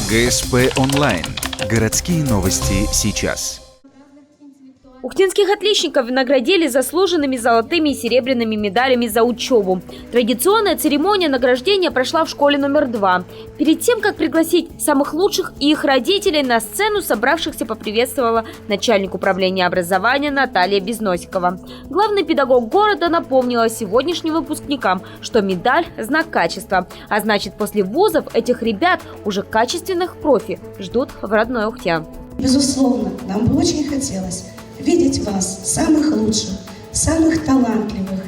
ГСП онлайн. Городские новости сейчас. Ухтинских отличников наградили заслуженными золотыми и серебряными медалями за учебу. Традиционная церемония награждения прошла в школе номер 2. Перед тем, как пригласить самых лучших и их родителей, на сцену собравшихся поприветствовала начальник управления образования Наталья Безносикова. Главный педагог города напомнила сегодняшним выпускникам, что медаль – знак качества. А значит, после вузов этих ребят, уже качественных профи, ждут в родной Ухте. Безусловно, нам бы очень хотелось видеть вас, самых лучших, самых талантливых,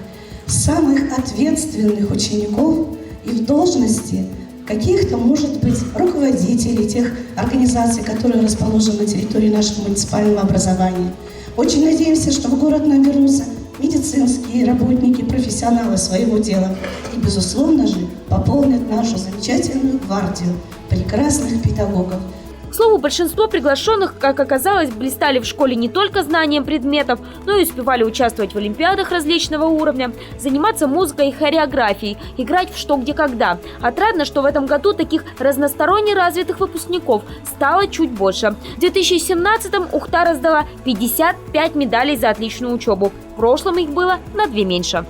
самых ответственных учеников и в должности каких-то, может быть, руководителей тех организаций, которые расположены на территории нашего муниципального образования. Очень надеемся, что в город нам вернутся медицинские работники, профессионалы своего дела и, безусловно же, пополнят нашу замечательную гвардию прекрасных педагогов. К слову, большинство приглашенных, как оказалось, блистали в школе не только знанием предметов, но и успевали участвовать в олимпиадах различного уровня, заниматься музыкой и хореографией, играть в «Что, где, когда». Отрадно, что в этом году таких разносторонне развитых выпускников стало чуть больше. В 2017-м Ухта раздала 55 медалей за отличную учебу. В прошлом их было на 2 меньше.